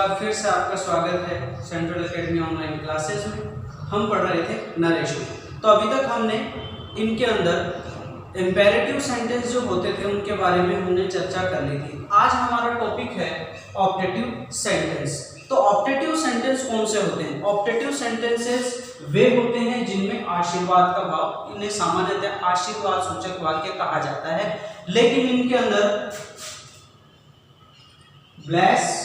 बार फिर से आपका स्वागत है सेंट्रल एकेडमी ऑनलाइन क्लासेस में। हम पढ़ रहे थे नरेशन। तो अभी तक हमने इनके अंदर इम्पेरेटिव सेंटेंस जो होते थे उनके बारे में हमने चर्चा कर ली थी। आज हमारा टॉपिक है ऑप्टेटिव सेंटेंस। तो ऑप्टेटिव सेंटेंस कौन से होते हैं? ऑप्टेटिव सेंटेंसेस वे होते हैं जिनमें आशीर्वाद का भाव, इन्हें सामान्यतः आशीर्वाद सूचक वाक्य कहा जाता है, लेकिन इनके अंदर ब्लेस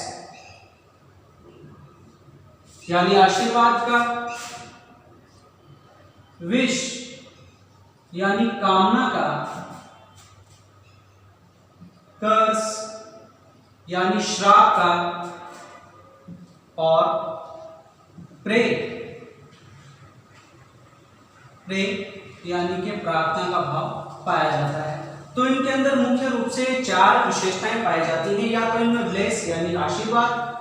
यानी आशीर्वाद का, विश यानी कामना का, कर्स यानी श्राप का और प्रे यानी कि प्रार्थना का भाव पाया जाता है। तो इनके अंदर मुख्य रूप से चार विशेषताएं पाई जाती हैं। या तो इनमें ब्लेस यानी आशीर्वाद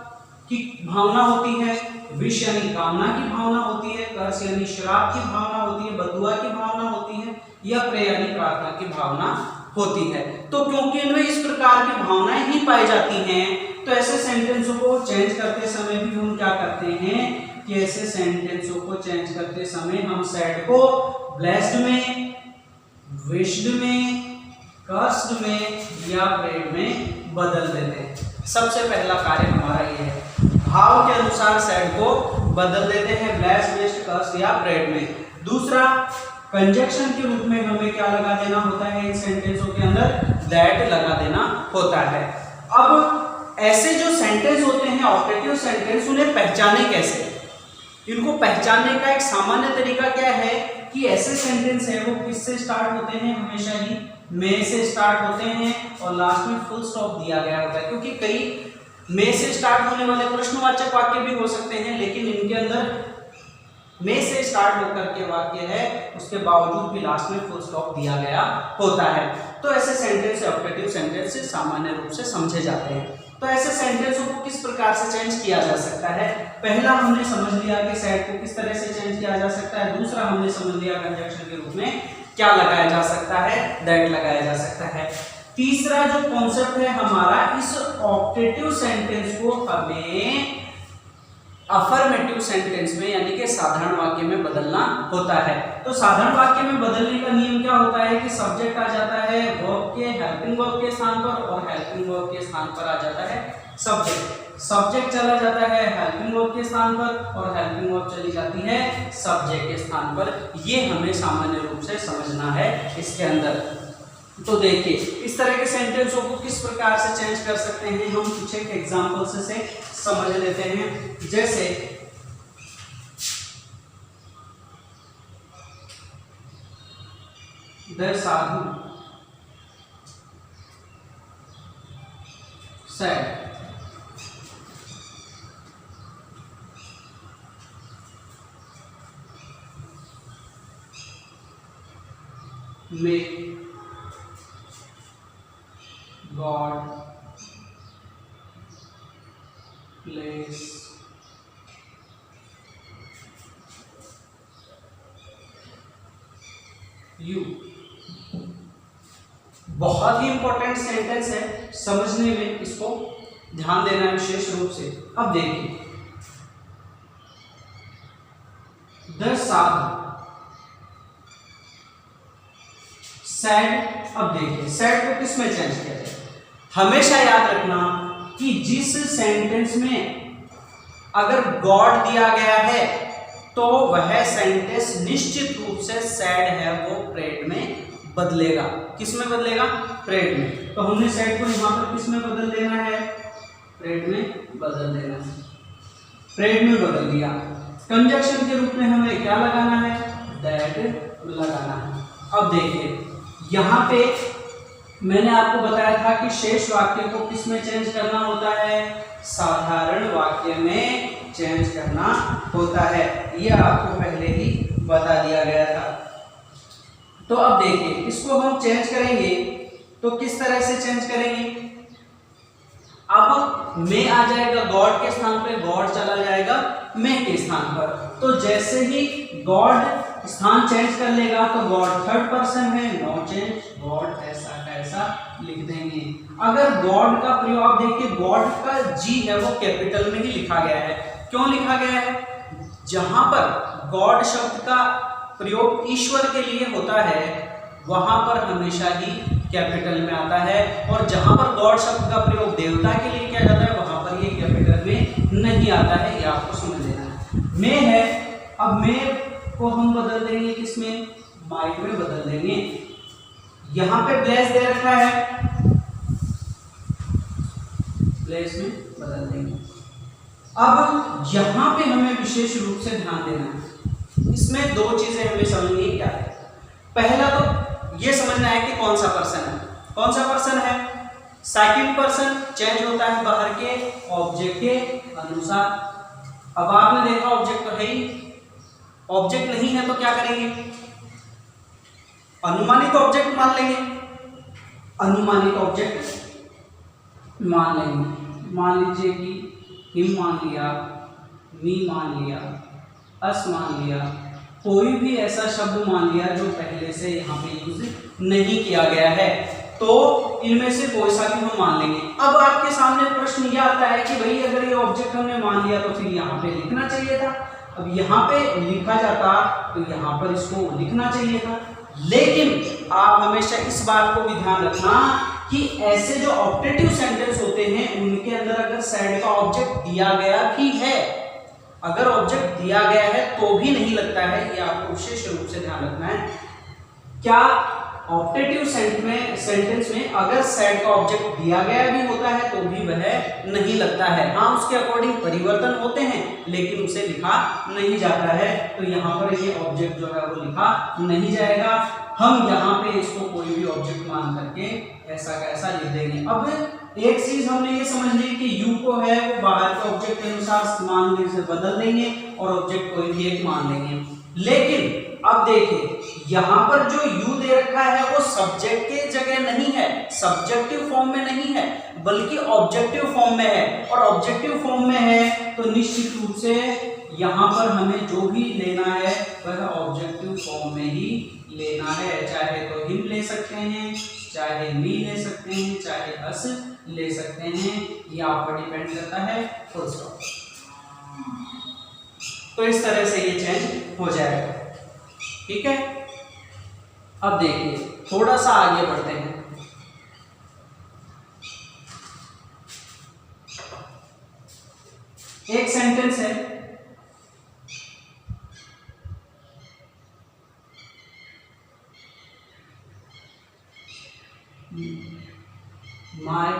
की भावना होती है, विश यानी कामना की भावना होती है, कर्स यानी श्राप की भावना होती है, बदुआ की भावना होती है, या प्रे यानी प्रार्थना की भावना होती है। तो क्योंकि इनमें इस प्रकार की भावनाएं ही पाई जाती हैं, तो ऐसे सेंटेंसों को चेंज करते समय भी हम क्या करते हैं कि ऐसे सेंटेंसों को चेंज करते समय हम सैड को ब्लेस्ड में, विश्ड में, कर्स्ड में या प्रेड में बदल देते हैं। सबसे पहला कार्य हमारा ये है, भाव के अनुसार सैड को बदल देते हैं ब्लेस्ड, विश्ड, कर्स्ड या प्रेड में। दूसरा, कंजक्शन के रूप में हमें क्या लगा देना होता है इन सेंटेंसों के अंदर? दैट लगा देना होता है। अब ऐसे जो सेंटेंस होते हैं ऑप्टेटिव सेंटेंस, उन्हें पहचाने कैसे? इनको पहचानने का एक सामान्य तरीका क्या है कि ऐसे सेंटेंस है वो किससे स्टार्ट होते हैं? हमेशा ही में से स्टार्ट होते हैं और लास्ट में फुल स्टॉप दिया गया होता है, क्योंकि कई में से स्टार्ट होने वाले प्रश्नवाचक वाक्य भी हो सकते हैं, लेकिन इनके अंदर में से स्टार्ट होकर के वाक्य है, उसके बावजूद भी लास्ट में फुल स्टॉप दिया गया होता है। तो ऐसे सेंटेंस ऑप्टेटिव सेंटेंस से सामान्य रूप से समझे जाते हैं। तो ऐसे सेंटेंसों को किस प्रकार से चेंज किया जा सकता है? पहला हमने समझ लिया कि सैड को किस तरह से चेंज किया जा सकता है। दूसरा हमने समझ लिया कंजक्शन के रूप में क्या लगाया जा सकता है? दैट लगाया जा सकता है। तीसरा जो कॉन्सेप्ट है हमारा, इस ऑप्टेटिव सेंटेंस को हमें अफर्मेटिव सेंटेंस में यानी कि साधारण वाक्य में बदलना होता है। तो साधारण वाक्य में बदलने का नियम क्या होता है कि सब्जेक्ट आ जाता है वर्ब के, हेल्पिंग वर्ब के स्थान पर, और हेल्पिंग वर्ब के स्थान पर आ जाता है सब्जेक्ट। सब्जेक्ट चला जाता है हेल्पिंग वर्ब के स्थान पर और हेल्पिंग वर्ब चली जाती है सब्जेक्ट के स्थान पर। ये हमें सामान्य रूप से समझना है इसके अंदर। तो देखिए, इस तरह के सेंटेंसों को किस प्रकार से चेंज कर सकते हैं हम कुछ एक एग्जांपल से समझ लेते हैं। जैसे the Sadhu said may God bless you। बहुत ही इंपॉर्टेंट सेंटेंस है, समझने में इसको ध्यान देना है विशेष रूप से। अब देखिए, द साधु सैड। अब देखिए, सैड को किस में चेंज किया जाए? हमेशा याद रखना कि जिस सेंटेंस में अगर गॉड दिया गया है तो वह सेंटेंस निश्चित रूप से सैड है वो प्रेड में बदलेगा। किस में बदलेगा? प्रेड में। तो हमने सैड को यहां पर किस में बदल देना है? प्रेड में बदल देना है। प्रेड में बदल दिया। कंजक्शन के रूप में हमें क्या लगाना है? दैट लगाना है। अब देखिए, यहाँ पे मैंने आपको बताया था कि शेष वाक्य को किस में चेंज करना होता है? साधारण वाक्य में चेंज करना होता है। यह आपको पहले ही बता दिया गया था। तो अब देखिए, इसको हम चेंज करेंगे तो किस तरह से चेंज करेंगे? अब में आ जाएगा गॉड के स्थान पे, गॉड चला जाएगा में के स्थान पर। तो जैसे ही गॉड स्थान चेंज कर लेगा तो गॉड थर्ड पर्सन है, नो चेंज, गॉड ऐसा है। ऐसा लिख देंगे। अगर गॉड का प्रयोग आप देखिए, गॉड का जी है वो कैपिटल में ही लिखा गया है। क्यों लिखा गया है? जहां पर गॉड शब्द का प्रयोग ईश्वर के लिए होता है वहां पर हमेशा ही कैपिटल में आता है, और जहां पर गॉड शब्द का प्रयोग देवता के लिए किया जाता है वहां पर ये कैपिटल में नहीं आता है। ये आपको समझ लेना है। मे है, अब मे को हम बदल देंगे किसमें? माइट में बदल देंगे। यहां पे ब्लेस दे रखा है, ब्लेस में बदल देंगे। अब यहां पे हमें विशेष रूप से ध्यान देना है। इसमें दो चीजें हमें समझनी है। क्या है? पहला तो ये समझना है कि कौन सा पर्सन है। कौन सा पर्सन है? सेकंड पर्सन चेंज होता है बाहर के ऑब्जेक्ट के अनुसार। अब आपने देखा ऑब्जेक्ट तो है ही, ऑब्जेक्ट नहीं है तो क्या करेंगे? अनुमानित ऑब्जेक्ट मान लेंगे। अनुमानित ऑब्जेक्ट मान लेंगे। मान लीजिए कि हिम मान लिया, मी मान लिया, अस मान लिया, कोई भी ऐसा शब्द मान लिया जो पहले से यहाँ पे यूज नहीं किया गया है, तो इनमें से कोई सा भी हम मान लेंगे। अब आपके सामने प्रश्न यह आता है कि भाई अगर ये ऑब्जेक्ट हमने मान लिया तो फिर यहाँ पे लिखना चाहिए था। अब यहाँ पे लिखा जाता तो यहाँ पर इसको लिखना चाहिए था, लेकिन आप हमेशा इस बात को भी ध्यान रखना कि ऐसे जो ऑप्टेटिव सेंटेंस होते हैं उनके अंदर अगर सेड का ऑब्जेक्ट दिया गया भी है, अगर ऑब्जेक्ट दिया गया है तो भी नहीं लगता है। ये आपको विशेष रूप से ध्यान रखना है। क्या ऑप्टेटिव सेंटेंस में अगर सेड का ऑब्जेक्ट दिया गया भी होता है तो भी वह नहीं लगता है। हाँ, उसके अकॉर्डिंग परिवर्तन होते हैं लेकिन उसे लिखा नहीं जाता है। तो यहाँ पर ये ऑब्जेक्ट जो है वो लिखा नहीं जाएगा। हम यहाँ पे इसको कोई भी ऑब्जेक्ट मान करके ऐसा का ऐसा लिख देंगे। अब एक चीज हमने ये समझ ली कि यू को है वो बाहर के ऑब्जेक्ट के अनुसार मान से बदल देंगे और ऑब्जेक्ट कोई भी एक मान लेंगे। लेकिन अब देखिए यहाँ पर जो यू दे रखा है वो सब्जेक्ट के जगह नहीं है, सब्जेक्टिव फॉर्म में नहीं है, बल्कि ऑब्जेक्टिव फॉर्म में है। और ऑब्जेक्टिव फॉर्म में है तो निश्चित रूप से यहाँ पर हमें जो भी लेना है वह ऑब्जेक्टिव फॉर्म में ही लेना है। चाहे तो हिम ले सकते हैं, चाहे मी ले सकते हैं, चाहे अस ले सकते हैं, ये आप पर डिपेंड करता है। Full stop. तो इस तरह से ये चेंज हो जाएगा। ठीक है। अब देखिए थोड़ा सा आगे बढ़ते हैं। एक सेंटेंस है, my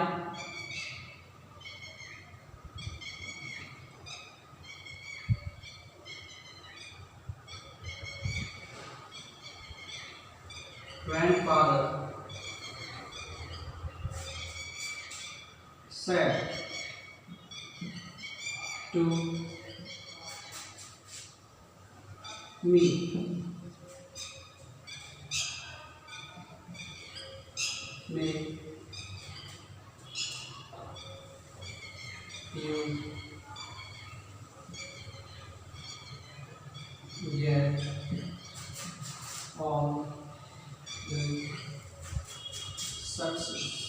grandfather said to me, may you get all the success.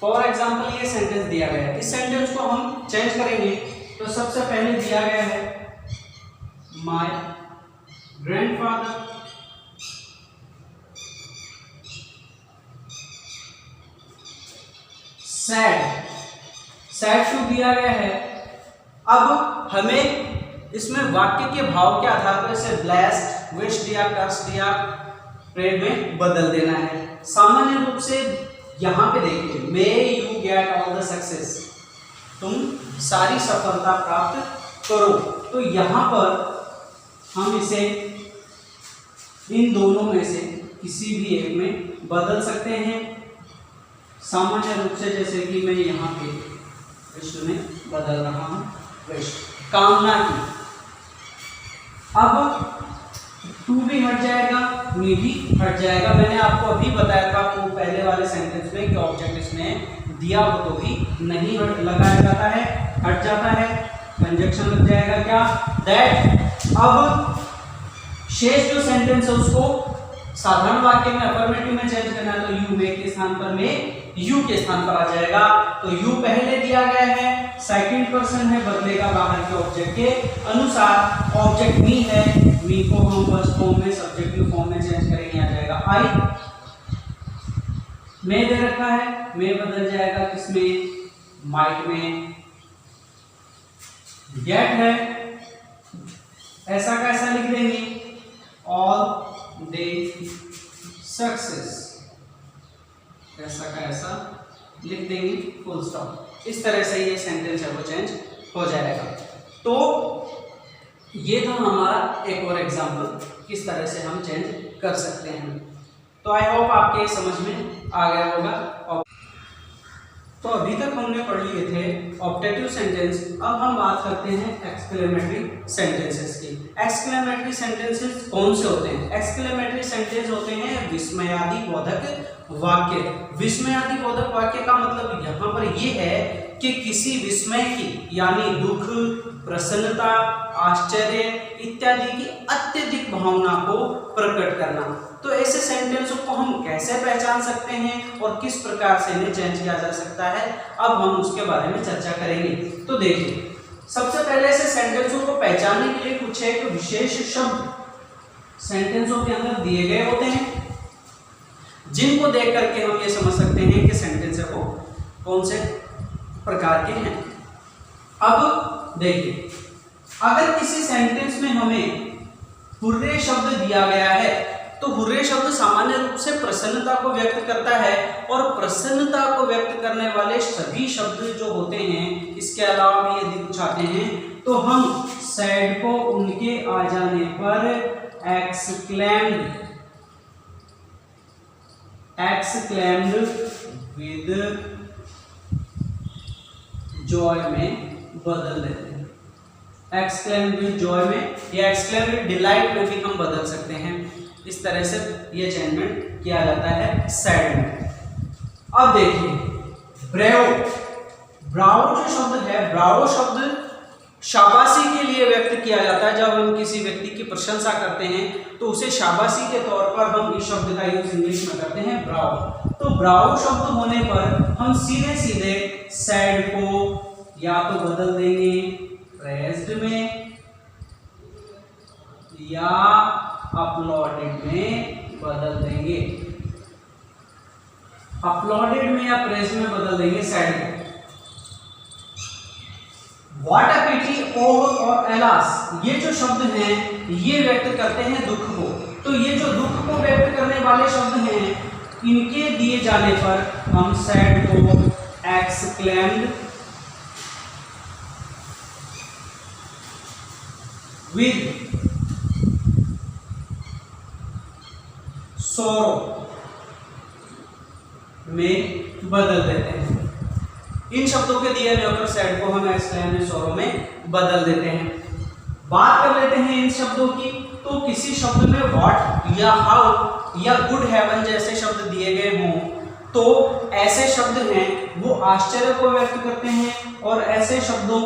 For example ये सेंटेंस दिया गया है, इस सेंटेंस को हम चेंज करेंगे। तो सबसे पहले दिया गया है माय ग्रैंडफादर सैड टू दिया गया है। अब हमें इसमें वाक्य के भाव के आधार पर इसे ब्लेस्ड, विश दिया, कर्स दिया, प्रेयर में बदल देना है। सामान्य रूप से यहाँ पे देखिए, may you get all the success, तुम सारी सफलता प्राप्त करो। तो यहाँ पर हम इसे इन दोनों में से किसी भी एक में बदल सकते हैं। सामान्य रूप से जैसे कि मैं यहाँ पे विश में बदल रहा हूँ, विश कामना की। अब टू भी हट जाएगा, मी भी हट जाएगा। मैंने आपको अभी बताया था वो पहले वाले सेंटेंस में कि ऑब्जेक्ट इसमें दिया हो तो भी नहीं लगाया जाता है, हट जाता है। कंजक्शन लग जाएगा क्या, दैट। अब शेष जो सेंटेंस है उसको साधारण वाक्य में अफर्मेटिव में चेंज करना है, तो यू मे के स्थान पर में यू के स्थान पर आ जाएगा। तो यू पहले दिया गया है, सेकंड पर्सन है, बदलेगा बाहर के ऑब्जेक्ट के अनुसार। ऑब्जेक्ट मी है, मी को हम फर्स्ट फॉर्म में सब्जेक्टिव फॉर्म में चेंज करेंगे, आ जाएगा आई। मे दे रखा है, मे बदल जाएगा किसमें, माइट में। गेट है, ऐसा का ऐसा लिख देंगे, ऑल दे सक्सेस, ऐसा का ऐसा लिख देंगे, फुल स्टॉप। इस तरह से ये सेंटेंस है वो चेंज हो जाएगा। तो ये था हमारा एक और एग्जांपल, किस तरह से हम चेंज कर सकते हैं। तो आई होप आपके समझ में आ गया होगा। तो अभी तक हमने पढ़ लिए थे ऑप्टेटिव सेंटेंस। अब हम बात करते हैं एक्सक्लेमेटरी सेंटेंसेस की। एक्सक्लेमेटरी सेंटेंसेस कौन से होते हैं? एक्सक्लेमेटरी सेंटेंस होते हैं विस्मयादि बोधक वाक्य। विस्मयादि बोधक वाक्य का मतलब यहाँ पर यह है कि किसी विस्मय की यानी दुख, प्रसन्नता, आश्चर्य इत्यादि की अत्यधिक भावना को प्रकट करना। तो ऐसे सेंटेंसों को हम कैसे पहचान सकते हैं और किस प्रकार से इन्हें चेंज किया जा सकता है, अब हम उसके बारे में चर्चा करेंगे। तो देखिए, सबसे पहले ऐसे सेंटेंसों को पहचानने के लिए कुछ एक विशेष शब्द सेंटेंसों के अंदर दिए गए होते हैं, जिनको देख करके हम ये समझ सकते हैं कि सेंटेंस को कौन से प्रकार के हैं। अब देखिए, अगर किसी सेंटेंस में हमें हुर्रे शब्द दिया गया है, तो हुर्रे शब्द सामान्य रूप से प्रसन्नता को व्यक्त करता है, और प्रसन्नता को व्यक्त करने वाले सभी शब्द जो होते हैं, इसके अलावा भी यदि कुछ आते हैं तो हम सैड को उनके आ जाने पर एक्सक्लेम्ड विद जॉय में बदल देते हैं। एक्सक्लेम्ड विद जॉय में या एक्सक्लेम्ड विद डिलाइट में भी हम बदल सकते हैं। इस तरह से ये चेंजमेंट किया जाता है सैड में। अब देखिए, ब्रावो जो शब्द है, ब्रावो शब्द शाबाशी के लिए व्यक्त किया जाता है। जब हम किसी व्यक्ति की प्रशंसा करते हैं तो उसे शाबाशी के तौर पर हम इस शब्द का यूज इंग्लिश में करते हैं ब्रावो। तो ब्रावो शब्द होने पर हम सीधे सीधे सैड को या तो बदल देंगे प्रेज्ड में या अपलॉडेड में बदल देंगे। अपलॉडेड में या प्रेज्ड में बदल देंगे सैड को। व्हाट अ पिटी, ओह और एलास, ये जो शब्द हैं ये व्यक्त करते हैं दुख को। तो ये जो दुख को व्यक्त करने वाले शब्द हैं, इनके दिए जाने पर हम सैड को एक्सक्लेम्ड विद सोरो में बदल देते हैं। इन शब्दों के दिए जाने पर सैड को हम एक्सक्लेम्ड सोरो में बदल देते हैं। बात कर लेते हैं इन शब्दों की। तो किसी शब्द में व्हाट या हाउ या गुड हेवन जैसे शब्द दिए गए हों, तो ऐसे शब्द हैं वो आश्चर्य को व्यक्त करते हैं, और ऐसे शब्दों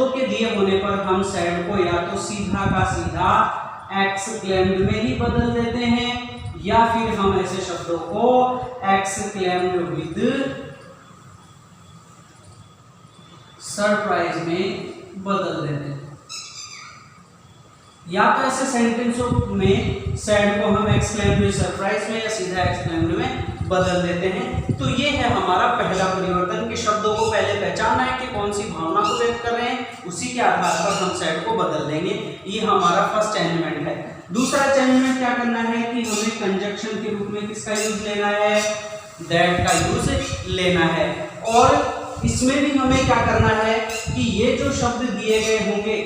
के दिए होने पर हम सैड को या तो सीधा का सीधा एक्सक्लेम्ड में ही बदल देते हैं, या फिर हम ऐसे शब्दों को एक्सक्लेम्ड विद सरप्राइज में बदल देते हैं। या तो ऐसे सेंटेंसों में सैड को हम एक्सक्लेम्ड विद सरप्राइज में या सीधा एक्सक्लेम्ड में बदल देते हैं। तो ये है हमारा पहला परिवर्तन कि शब्दों को पहले पहचानना है कि कौन सी भावना को व्यक्त कर रहे हैं, उसी के आधार पर हम सैड को बदल देंगे। ये हमारा फर्स्ट चेंजमेंट है। दूसरा चेंजमेंट क्या करना है कि हमें कंजक्शन के रूप में किसका यूज लेना है, दैट का यूज लेना है। और इसमें भी हमें क्या करना है कि ये जो शब्द दिए गए होंगे,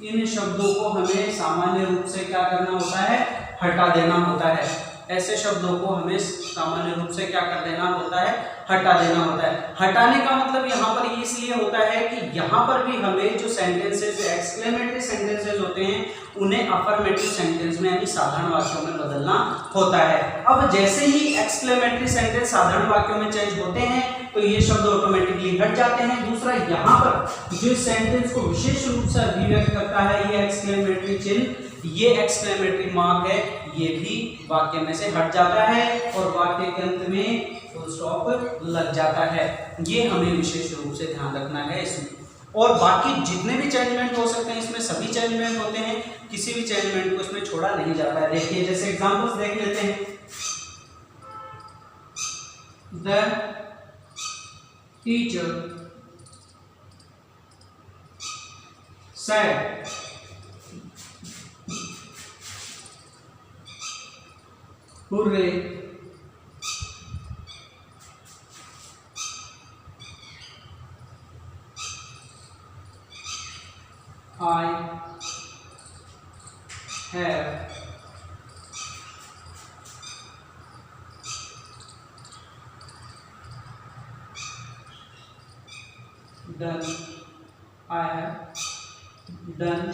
इन शब्दों को हमें सामान्य रूप से क्या करना होता है, हटा देना होता है। ऐसे शब्दों को हमें सामान्य रूप से क्या कर देना होता है, हटा देना होता है। हटाने का मतलब यहाँ पर इसलिए होता है कि यहाँ पर भी हमें जो सेंटेंसेस एक्सक्लेमेटरी सेंटेंसेस होते हैं उन्हें अफर्मेटिव सेंटेंस में यानी साधारण वाक्यों में बदलना होता है। अब जैसे ही एक्सक्लेमेटरी सेंटेंस साधारण वाक्यों में चेंज होते हैं तो ये शब्द ऑटोमेटिकली हट जाते हैं। दूसरा, यहाँ पर जो सेंटेंस को विशेष रूप से अभिव्यक्त करता है ये एक्सक्लेमेटरी चिन्ह, ये एक्सक्लेमेटरी मार्क है, ये भी वाक्य में से हट जाता है और वाक्य के अंत में फुल स्टॉप लग जाता है। ये हमें विशेष रूप से ध्यान रखना है इसमें। और बाकी जितने भी चेंजमेंट हो सकते हैं इसमें सभी चेंजमेंट होते हैं, किसी भी चेंजमेंट को इसमें छोड़ा नहीं जाता है। देखिए जैसे एग्जांपल्स देख लेते हैं। The teacher said hooray I have done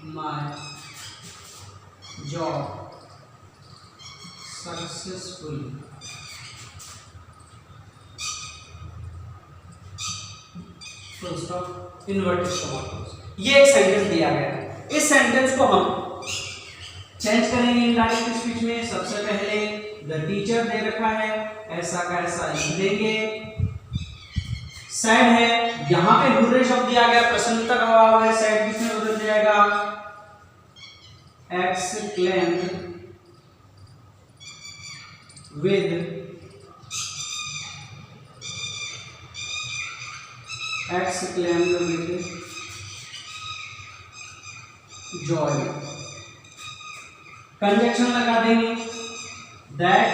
my job successfully. Full stop, inverted comma. ये एक सेंटेंस दिया गया है, इस सेंटेंस को हम चेंज करेंगे इनडायरेक्ट स्पीच में। सबसे पहले द टीचर दे रखा है, ऐसा का ऐसा लिख देंगे। सैड है, यहाँ पे हुर्रे शब्द दिया गया, प्रसन्नता का भाव है, सैड किसमें बदल जाएगा, exclaimed with joy। कंजक्शन लगा देंगे, that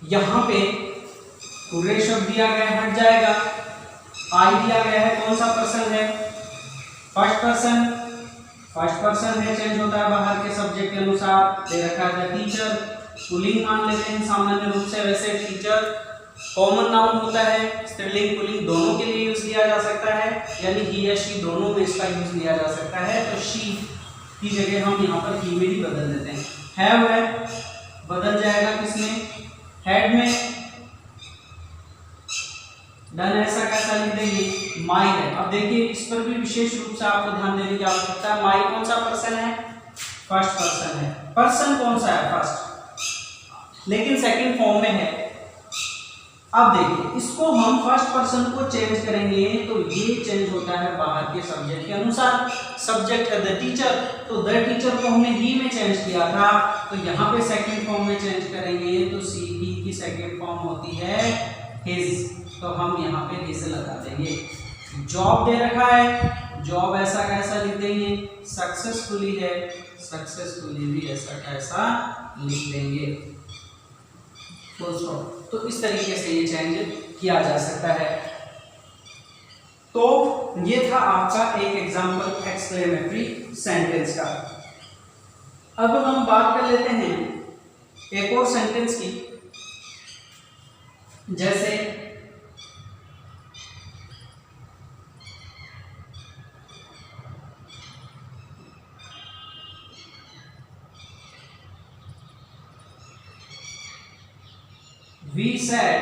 यहां पे पूरे शब्द दिया गया है, हट जाएगा। आई दिया गया है, कौन सा पर्सन है, फर्स्ट पर्सन है, चेंज होता है बाहर के सब्जेक्ट के अनुसार। दे रखा है द टीचर, पुल्लिंग मान लेते हैं सामान्य रूप से। वैसे टीचर कॉमन नाउन होता है, स्त्रीलिंग पुल्लिंग दोनों के लिए यूज किया जा सकता है, यानी ही या शी दोनों में इसका यूज लिया जा सकता है। तो शी की जगह हम यहाँ पर ही में ही बदल देते हैं। हैव है, बदल जाएगा किसमें, हेड में। डन ऐसा कैसा लिख देंगे, माई है। अब देखिए इस पर भी विशेष रूप से आपको ध्यान देने की आवश्यकता है। माई कौन सा पर्सन है, फर्स्ट पर्सन है। पर्सन कौन सा है, फर्स्ट, लेकिन सेकंड फॉर्म में है। अब देखिए इसको हम फर्स्ट पर्सन को चेंज करेंगे तो ये चेंज होता है बाहर के सब्जेक्ट के अनुसार। सब्जेक्ट है द टीचर, तो द टीचर को हमने ही में चेंज किया था, तो यहाँ पे सेकंड फॉर्म में चेंज करेंगे तो सी ही की सेकंड फॉर्म होती है हिज, तो हम यहाँ पे हिज लगा देंगे। जॉब दे रखा है, जॉब ऐसा कैसा लिख देंगे, सक्सेसफुली है, सक्सेसफुली भी ऐसा कैसा लिख देंगे। तो इस तरीके से ये चेंज किया जा सकता है। तो ये था आपका एक एग्जांपल एक्सक्लेमेटरी सेंटेंस का। अब हम बात कर लेते हैं एक और सेंटेंस की, जैसे we said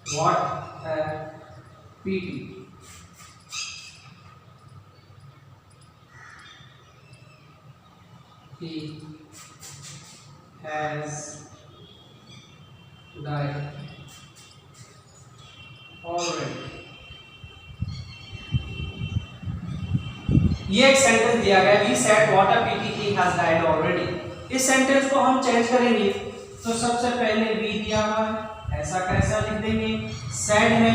what a pity he has died already। ये एक सेंटेंस दिया गया, we said what a pity he has died already. इस सेंटेंस को हम चेंज करेंगे तो सबसे पहले वी दिया हुआ है, ऐसा कैसा लिख देंगे। सैड है,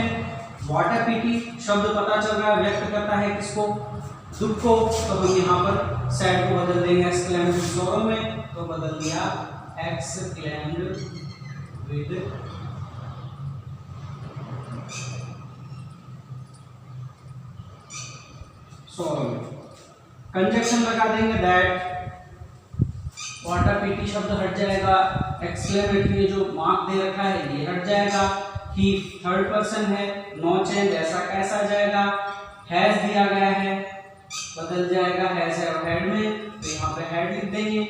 व्हाट अ पिटी शब्द पता चल रहा है व्यक्त करता है किसको, दुख को, तो हम यहाँ पर सैड को बदल देंगे एक्सक्लेमेटरी सोरो में, तो बदल दिया एक्सक्लेम्ड विद सॉल्व। कंजक्शन लगा देंगे दैट, व्हाट अ पीटी शब्द हट जाएगा, एक्सक्लेमेटरी जो मार्क दे रखा है ये हट जाएगा, ही थर्ड पर्सन है, नो चेंज ऐसा कैसा जाएगा, हैज दिया गया है बदल जाएगा हैज है और हैड में, तो यहाँ पे हैड लिख देंगे,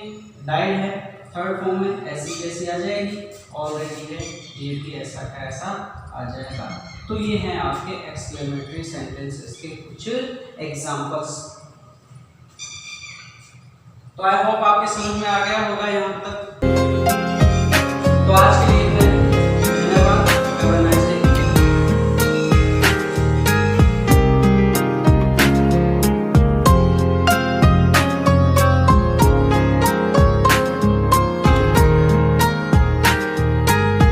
डाइड है थर्ड फॉर्म में ऐसी कैसी आ जाएगी, ऑलरेडी है ये भी ऐसा का ऐसा आ जाएगा। तो ये हैं आपके एक्सक्लेमेटरी सेंटेंसेस के कुछ एग्जांपल्स। तो आई होप आपके समझ में आ गया होगा यहाँ तक। तो आज के